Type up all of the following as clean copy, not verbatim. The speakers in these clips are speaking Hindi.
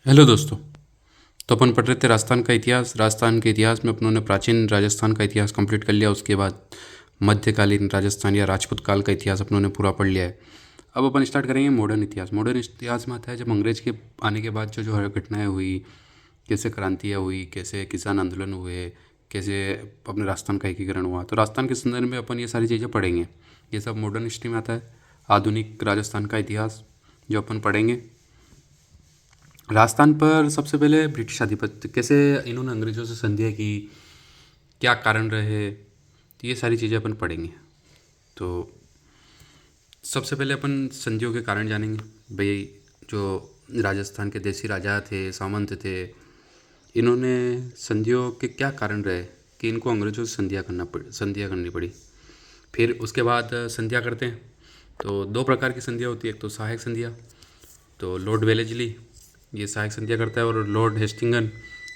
हेलो दोस्तों। तो अपन पढ़ रहे थे राजस्थान का इतिहास। राजस्थान के इतिहास में अपनों ने प्राचीन राजस्थान का इतिहास कंप्लीट कर लिया। उसके बाद मध्यकालीन राजस्थान या राजपूत काल का इतिहास अपनों ने पूरा पढ़ लिया है। अब अपन स्टार्ट करेंगे मॉडर्न इतिहास। मॉडर्न इतिहास में आता है जब अंग्रेज के आने के बाद जो जो हर घटनाएं हुई, कैसे क्रांतियाँ हुई, कैसे किसान आंदोलन हुए, कैसे अपने राजस्थान का एकीकरण हुआ। तो राजस्थान के संदर्भ में अपन ये सारी चीज़ें पढ़ेंगे। ये सब मॉडर्न हिस्ट्री में आता है। आधुनिक राजस्थान का इतिहास जो अपन पढ़ेंगे। राजस्थान पर सबसे पहले ब्रिटिश आधिपत्य, कैसे इन्होंने अंग्रेज़ों से संधियाँ की, क्या कारण रहे, तो ये सारी चीज़ें अपन पढ़ेंगे। तो सबसे पहले अपन संधियों के कारण जानेंगे। भाई, जो राजस्थान के देसी राजा थे, सामंत थे, इन्होंने संधियों के क्या कारण रहे कि इनको अंग्रेज़ों से संधियाँ करनी पड़ी। फिर उसके बाद संधियाँ करते हैं तो दो प्रकार की संधियाँ होती है। एक तो सहायक संधियाँ, तो लॉर्ड वेलेजली ये सहायक संध्या करता है, और लॉर्ड हेस्टिंगन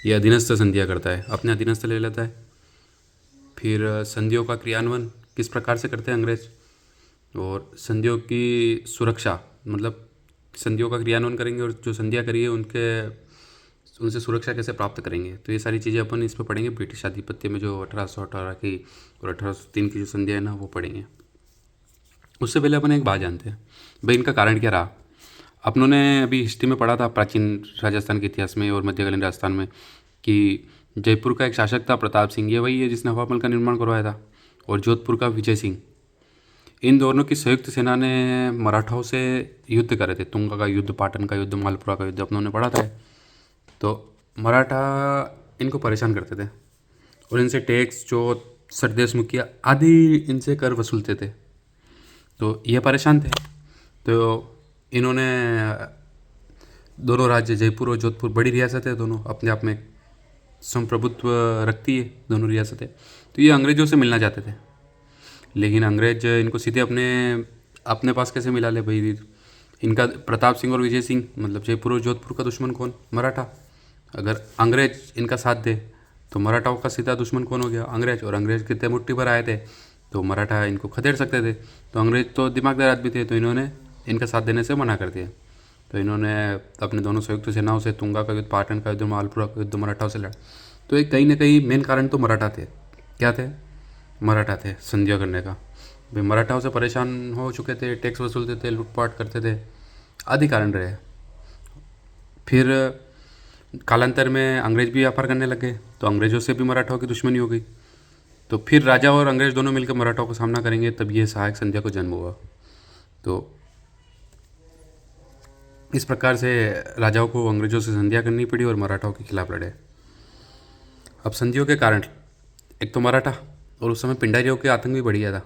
ये अधीनस्थ संध्या करता है, अपने अधीनस्थ ले लेता है। फिर संधियों का क्रियान्वयन किस प्रकार से करते हैं अंग्रेज, और संधियों की सुरक्षा, मतलब संधियों का क्रियान्वयन करेंगे और जो संधियाँ करिए उनसे सुरक्षा कैसे प्राप्त करेंगे। तो ये सारी चीज़ें अपन इस पर पढ़ेंगे। ब्रिटिश आधिपत्य में जो 1818 की और 1803 की जो संधियाँ है ना, वो पढ़ेंगे। उससे पहले अपन एक बात जानते हैं, भाई इनका कारण क्या रहा। अपनों ने अभी हिस्ट्री में पढ़ा था, प्राचीन राजस्थान के इतिहास में और मध्यकालीन राजस्थान में, कि जयपुर का एक शासक था प्रताप सिंह, ये वही है जिसने हवा महल का निर्माण करवाया था। और जोधपुर का विजय सिंह, इन दोनों की संयुक्त सेना ने मराठाओं से युद्ध करे थे। तुंगा का युद्ध, पाटन का युद्ध, मालपुरा का युद्ध अपनों ने पढ़ा था। तो मराठा इनको परेशान करते थे और इनसे टैक्स, जो सरदेश मुखिया आदि इनसे कर वसूलते थे। तो ये परेशान थे। तो इन्होंने दोनों राज्य, जयपुर और जोधपुर बड़ी रियासत है, दोनों अपने आप में संप्रभुत्व रखती है दोनों रियासतें। तो ये अंग्रेज़ों से मिलना चाहते थे, लेकिन अंग्रेज इनको सीधे अपने अपने पास कैसे मिला ले भाई। इनका प्रताप सिंह और विजय सिंह, मतलब जयपुर और जोधपुर का दुश्मन कौन? मराठा। अगर अंग्रेज इनका साथ दे तो मराठाओं का सीधा दुश्मन कौन हो गया? अंग्रेज। और अंग्रेज कितने मुट्ठी पर आए थे तो मराठा इनको खदेड़ सकते थे। तो अंग्रेज तो दिमागदार आदमी थे, तो इन्होंने इनका साथ देने से मना कर दिया। तो इन्होंने अपने दोनों संयुक्त सेनाओं से तुंगा का युद्ध, पाटन का युद्ध, मालपुरा का युद्ध मराठाओं से लड़ा। तो एक कहीं ना कहीं मेन कारण तो मराठा थे। क्या थे? मराठा थे संधिया करने का। भाई मराठाओं से परेशान हो चुके थे, टैक्स वसूलते थे, लूटपाट करते थे, आदि कारण रहे। फिर कालांतर में अंग्रेज भी व्यापार करने लगे, तो अंग्रेज़ों से भी मराठाओं की दुश्मनी हो गई। तो फिर राजा और अंग्रेज दोनों मिलकर मराठाओं का सामना करेंगे, तब ये सहायक संध्या को जन्म हुआ। तो इस प्रकार से राजाओं को अंग्रेज़ों से संधियाँ करनी पड़ी और मराठाओं के खिलाफ लड़े। अब संधियों के कारण, एक तो मराठा, और उस समय पिंडारियों के आतंक भी बढ़ गया था।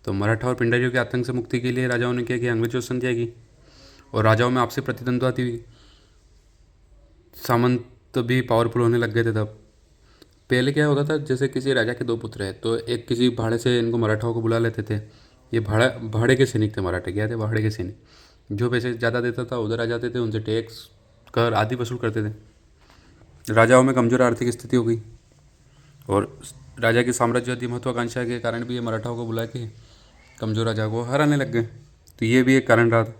तो मराठा और पिंडारियों के आतंक से मुक्ति के लिए राजाओं ने क्या किया? अंग्रेजों से संधियाँ की, और राजाओं में आपसी प्रतिद्वंद्विता थी। सामंत भी पावरफुल होने लग गए थे तब। पहले क्या होता था, जैसे किसी राजा के दो पुत्र हैं तो एक किसी भाड़े से इनको मराठाओं को बुला लेते थे। ये भाड़े के सैनिक थे, मराठे क्या थे? भाड़े के सैनिक। जो पैसे ज़्यादा देता था उधर आ जाते थे, उनसे टैक्स, कर आदि वसूल करते थे। राजाओं में कमज़ोर आर्थिक स्थिति हो गई, और राजा की साम्राज्यवादी महत्वाकांक्षा के कारण भी ये मराठाओं को बुला के कमज़ोर राजा को हराने लग गए। तो ये भी एक कारण रहा था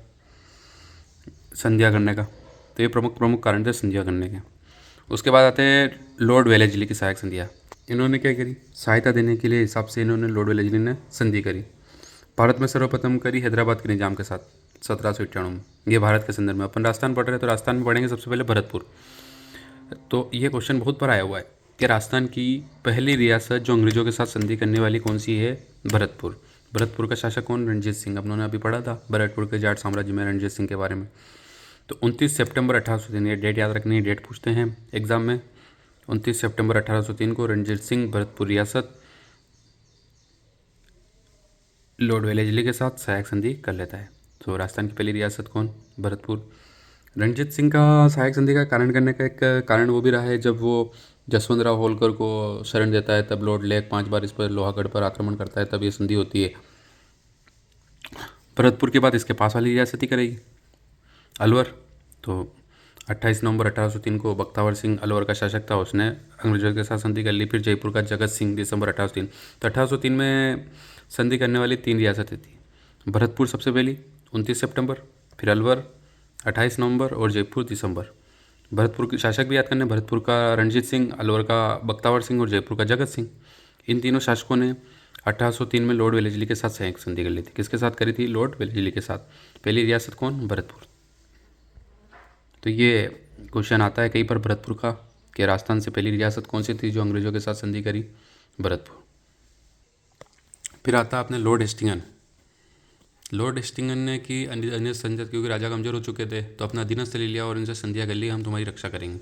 संध्या करने का। तो ये प्रमुख प्रमुख कारण थे संध्या करने के। उसके बाद आते हैं लॉर्ड वेलेजली की सहायक संधियाँ। इन्होंने क्या करी? सहायता देने के लिए हिसाब से इन्होंने, लॉर्ड वेलेजली ने संधि करी। भारत में सर्वप्रथम करी हैदराबाद के निजाम के साथ 1791 में। ये भारत के संदर्भ में। अपन राजस्थान पढ़ रहे हैं तो राजस्थान में पढ़ेंगे सबसे पहले भरतपुर। तो ये क्वेश्चन बहुत बार आया हुआ है कि राजस्थान की पहली रियासत जो अंग्रेजों के साथ संधि करने वाली कौन सी है? भरतपुर। भरतपुर का शासक कौन? रणजीत सिंह। अपनों ने अभी पढ़ा था भरतपुर के जाट साम्राज्य में रणजीत सिंह के बारे में। तो 29 सितंबर 1803, ये डेट याद रखनी है, डेट पूछते हैं एग्जाम में। 29 सितंबर 1803 को रणजीत सिंह भरतपुर रियासत लॉर्ड वेलेजली के साथ सहायक संधि कर लेता है। तो राजस्थान की पहली रियासत कौन? भरतपुर। रणजीत सिंह का सहायक संधि का कारण करने का एक कारण वो भी रहा है, जब वो जसवंत राव होलकर को शरण देता है, तब लॉर्ड लेक 5 बार इस पर लोहागढ़ पर आक्रमण करता है, तब ये संधि होती है। भरतपुर के बाद इसके पास वाली रियासत ही करेगी, अलवर। तो 28 नवंबर 1803 को बख्तावर सिंह अलवर का शासक था, उसने अंग्रेजों के साथ संधि कर ली। फिर जयपुर का जगत सिंह दिसंबर 1803। तो 1803 में संधि करने वाली 3 रियासतें थी। भरतपुर सबसे पहली 29 सितंबर, फिर अलवर 28 नवंबर और जयपुर दिसंबर। भरतपुर के शासक भी याद करने, भरतपुर का रणजीत सिंह, अलवर का बख्तावर सिंह और जयपुर का जगत सिंह। इन तीनों शासकों ने 1803 में लॉर्ड वेलेस्ली के साथ संयुक्त संधि कर ली थी। किसके साथ करी थी? लॉर्ड वेलेस्ली के साथ। पहली रियासत कौन? भरतपुर। तो ये क्वेश्चन आता है कहीं पर भरतपुर का, कि राजस्थान से पहली रियासत कौन सी थी जो अंग्रेजों के साथ संधि करी? भरतपुर। फिर आता है अपने लॉर्ड हेस्टिंगन। लॉर्ड हेस्टिंगन ने की अन्य संधि, क्योंकि राजा कमजोर हो चुके थे तो अपना अधीनस्थ ले लिया और इनसे संधियाँ कर ली, हम तुम्हारी रक्षा करेंगे।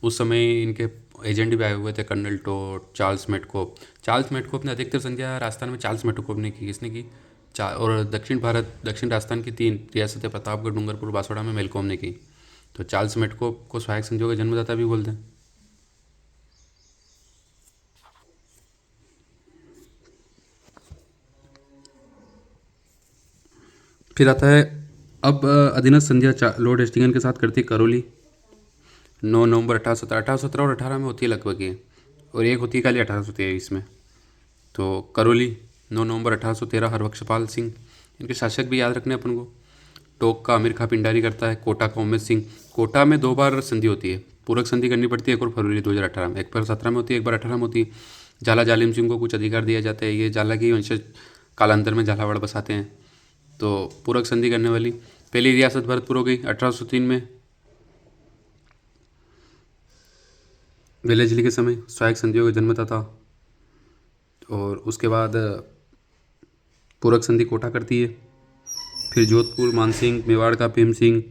उस समय इनके एजेंट भी आए हुए थे, कर्नल टोट, चार्ल्स मेटकोप। चार्ल्स मेटकोप ने अधिकतर संधियाँ राजस्थान में चार्ल्स मेटकोप ने की। किसने की? और दक्षिण राजस्थान की 3 रियासतें प्रतापगढ़, डूंगरपुर, बांसवाड़ा में मेलकॉम ने की। तो चार्ल्स मेटकोप को सहायक संधियों का जन्मदाता भी बोलते हैं। फिर आता है अब अधीनस्थ संधियाँ लॉर्ड हेस्टिंगन के साथ करती करौली। 9 नवंबर 1817 और 18 में होती है लगभग ये, और एक होती है खाली 1823 में। तो करौली 9 नवंबर 1813, हरबख्शपाल सिंह। इनके शासक भी याद रखने अपन को। टोक का अमीर खां पिंडारी करता है। कोटा का उमेद सिंह। कोटा में 2 बार संधि होती है, पूरक संधि करनी पड़ती है, एक और फरवरी 2018 में, एक बार 17 में होती है, एक बार 18 में होती है। झाला जालिम सिंह को कुछ अधिकार दिया जाता है, ये झाला की वंशज कालांतर में झालावाड़ बसाते हैं। तो पूरक संधि करने वाली पहली रियासत भरतपुर हो गई 1803 में, वेलेस्ली के समय सहायक संधियों का जन्मदाता। और उसके बाद पूरक संधि कोटा करती है। फिर जोधपुर मानसिंह, मेवाड़ का भीम सिंह,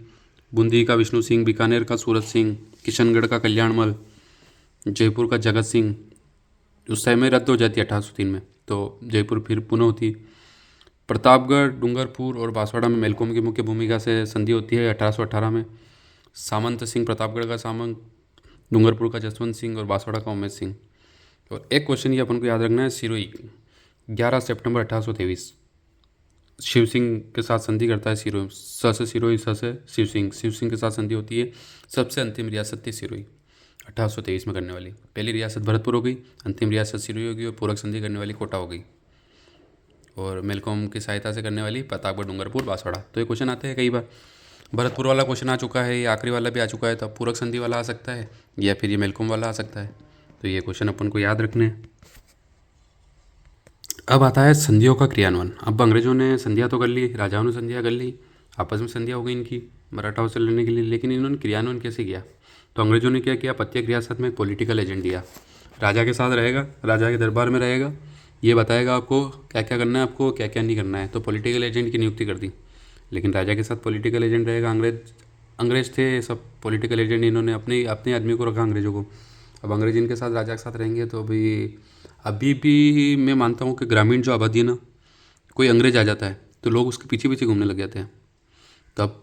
बूंदी का विष्णु सिंह, बीकानेर का सूरत सिंह, किशनगढ़ का कल्याणमल, जयपुर का जगत सिंह। उस समय में रद्द हो जाती है 1803 में, तो जयपुर फिर पुनः होती। प्रतापगढ़, डूंगरपुर और बांसवाड़ा में मेलकॉम की मुख्य भूमिका से संधि होती है 1818 में। सामंत सिंह प्रतापगढ़ का सामंत, डूंगरपुर का जसवंत सिंह और बांसवाड़ा का उमेश सिंह। और एक क्वेश्चन ये अपन को याद रखना है, सिरोही 11 सितंबर 1823 शिव सिंह के साथ संधि करता है सिरोही। स से सिरोही, स से शिव सिंह। शिव सिंह के साथ संधि होती है। सबसे अंतिम रियासत थी सिरोही 1823 में करने वाली। पहली रियासत भरतपुर हो गई, अंतिम रियासत सिरोही होगी, और पूरक संधि करने वाली कोटा हो गई, और मेलकॉम की सहायता से करने वाली प्रतापगढ़, डूंगरपुर, बांसवाड़ा। तो ये क्वेश्चन आते हैं कई बार। भरतपुर वाला क्वेश्चन आ चुका है, ये आखिरी वाला भी आ चुका है, तो अब पूरक संधि वाला आ सकता है, या फिर ये मेलकॉम वाला आ सकता है। तो ये क्वेश्चन अपन को याद रखने हैं। अब आता है संधियों का क्रियान्वयन। अब अंग्रेजों ने संधियाँ तो कर ली, राजाओं ने संधियाँ कर ली, आपस में संधियाँ हो गई इनकी मराठाओं से लड़ने के लिए, लेकिन इन्होंने क्रियान्वयन कैसे किया? तो अंग्रेजों ने क्या किया? प्रत्येक रियासत में एक पॉलिटिकल एजेंट दिया। राजा के साथ रहेगा, राजा के दरबार में रहेगा, ये बताएगा आपको क्या क्या करना है, आपको क्या क्या नहीं करना है। तो पॉलिटिकल एजेंट की नियुक्ति कर दी, लेकिन राजा के साथ पॉलिटिकल एजेंट रहेगा। अंग्रेज थे सब पॉलिटिकल एजेंट, इन्होंने अपने अपने आदमी को रखा अंग्रेजों को। अब अंग्रेज इनके साथ, राजा के साथ रहेंगे, तो अभी भी मैं मानता हूँ कि ग्रामीण जो आबादी है ना, कोई अंग्रेज आ जाता है तो लोग उसके पीछे पीछे घूमने लग जाते हैं तब।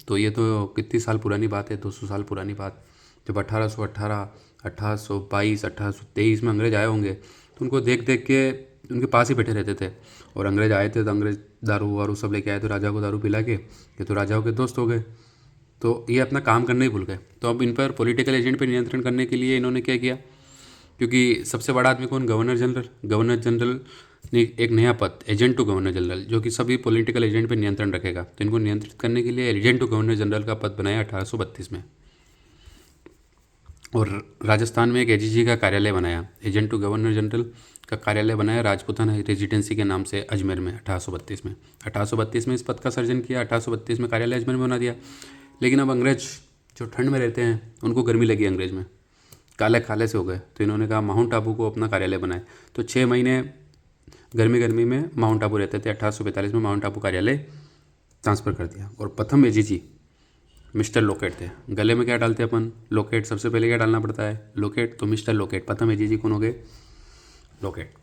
तो ये तो कितनी साल पुरानी बात है, 200 साल पुरानी बात। जब 1818, 1822, 1823 में अंग्रेज आए होंगे, तो उनको देख देख के उनके पास ही बैठे रहते थे। और अंग्रेज आए थे तो अंग्रेज दारू वारू सब लेके आए, तो राजा को दारू पिला के ये तो राजाओं के दोस्त हो गए, तो ये अपना काम करना ही भूल गए। तो अब इन पर पॉलिटिकल एजेंट पर नियंत्रण करने के लिए इन्होंने क्या किया, क्योंकि सबसे बड़ा आदमी कौन? Governor general. गवर्नर जनरल ने एक नया पद, एजेंट टू गवर्नर जनरल, जो कि सभी पॉलिटिकल एजेंट पर नियंत्रण रखेगा। तो इनको नियंत्रित करने के लिए एजेंट टू गवर्नर जनरल का पद बनाया 1832 में। और राजस्थान में एक एजीजी का कार्यालय बनाया, एजेंट टू गवर्नर जनरल का कार्यालय बनाया राजपूताना रेजिडेंसी के नाम से अजमेर में 1832 में। 1832 में इस पद का सर्जन किया, 1832 में कार्यालय अजमेर में बना दिया। लेकिन अब अंग्रेज जो ठंड में रहते हैं उनको गर्मी लगी अंग्रेज में, काले काले से हो गए, तो इन्होंने कहा माउंट आबू को अपना कार्यालय बनाए। तो 6 महीने गर्मी में माउंट आबू रहते थे। 1845 में माउंट आबू कार्यालय ट्रांसफ़र कर दिया। और प्रथम एजीजी मिस्टर लोकेट थे। गले में क्या डालते हैं अपन? लोकेट। सबसे पहले क्या डालना पड़ता है? लोकेट। तो मिस्टर लोकेट प्रथम एजीजी कौन हो गए? लोकेट।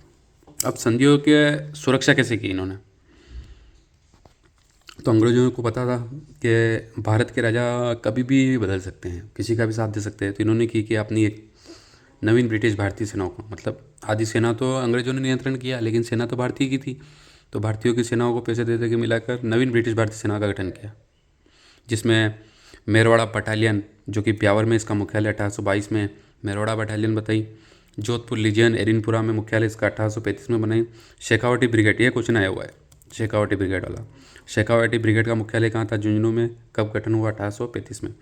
अब संधियों के सुरक्षा कैसे की इन्होंने? तो अंग्रेजों को पता था कि भारत के राजा कभी भी बदल सकते हैं, किसी का भी साथ दे सकते हैं। तो इन्होंने की कि अपनी एक नवीन ब्रिटिश भारतीय सेनाओं को, मतलब आधी सेना तो अंग्रेजों ने नियंत्रण किया, लेकिन सेना तो भारतीय की थी, तो भारतीयों की सेनाओं को पैसे दे दे के मिलाकर नवीन ब्रिटिश भारतीय सेना का गठन किया, जिसमें मेरवाड़ा बटालियन, जो कि ब्यावर में इसका मुख्यालय 1822 में मेरवाड़ा बटालियन बताई। जोधपुर लीजियन एरिनपुरा में मुख्यालय इसका 1835 में बनाई। शेखावटी ब्रिगेड, ये क्वेश्चन आया हुआ है शेखावटी ब्रिगेड वाला। शेखावटी ब्रिगेड का मुख्यालय कहाँ था? झुंझुनू में। कब गठन हुआ? 1835 में।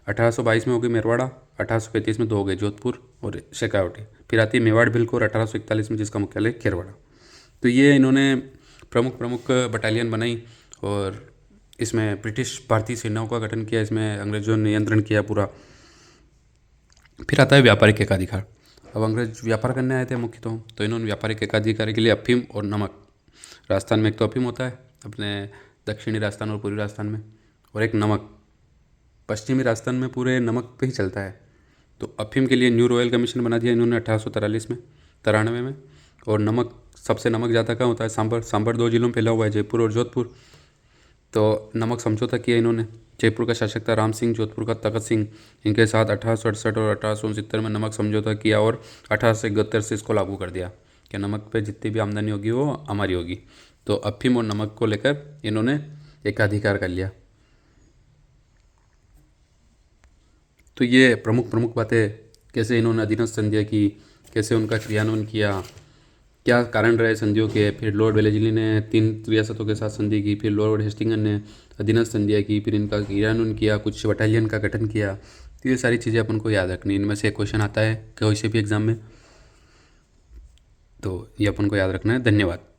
1822 में हो गई मेरवाड़ा, 1835 में 2 हो गए जोधपुर और शेखावटी, फिर आती है मेवाड़ भिलकोर 1841 में जिसका मुख्यालय खेरवाड़ा। तो ये इन्होंने प्रमुख प्रमुख बटालियन बनाई और इसमें ब्रिटिश भारतीय सेनाओं का गठन किया, इसमें अंग्रेजों ने नियंत्रण किया पूरा। फिर आता है व्यापारिक एकाधिकार। अब अंग्रेज व्यापार करने आए थे मुख्यतः, तो इन्होंने व्यापारिक एकाधिकार के लिए अफीम और नमक, राजस्थान में एक तो अफीम होता है अपने दक्षिणी राजस्थान और पूर्वी राजस्थान में, और एक नमक पश्चिमी राजस्थान में पूरे नमक पे ही चलता है। तो अफीम के लिए न्यू रॉयल कमीशन बना दिया इन्होंने 1843 में, 93 में। और नमक, सबसे नमक ज़्यादा कहाँ होता है? सांभर। सांभर 2 जिलों में फैला हुआ है, जयपुर और जोधपुर। तो नमक समझौता किया इन्होंने। जयपुर का शासक था राम सिंह, जोधपुर का तखत सिंह, इनके साथ 1868 और 1869 में नमक समझौता किया और 1871 से इसको लागू कर दिया कि नमक पे जितनी भी आमदनी होगी वो हमारी होगी। तो अफीम और नमक को लेकर इन्होंने एकाधिकार कर लिया। तो ये प्रमुख प्रमुख बातें, कैसे इन्होंने अधीनस्थ संधियाँ की, कैसे उनका क्रियान्वयन किया, क्या कारण रहे संधियों के। फिर लॉर्ड वेलेस्ली ने 3 रियासतों के साथ संधि की, फिर लॉर्ड हेस्टिंगस ने अधीनस्थ संधियाँ की, फिर इनका क्रियान्वयन किया, कुछ बटालियन का गठन किया। तो ये सारी चीज़ें अपन को याद रखनी, इनमें से क्वेश्चन आता है कोई से भी एग्जाम में, तो ये अपन को याद रखना है। धन्यवाद।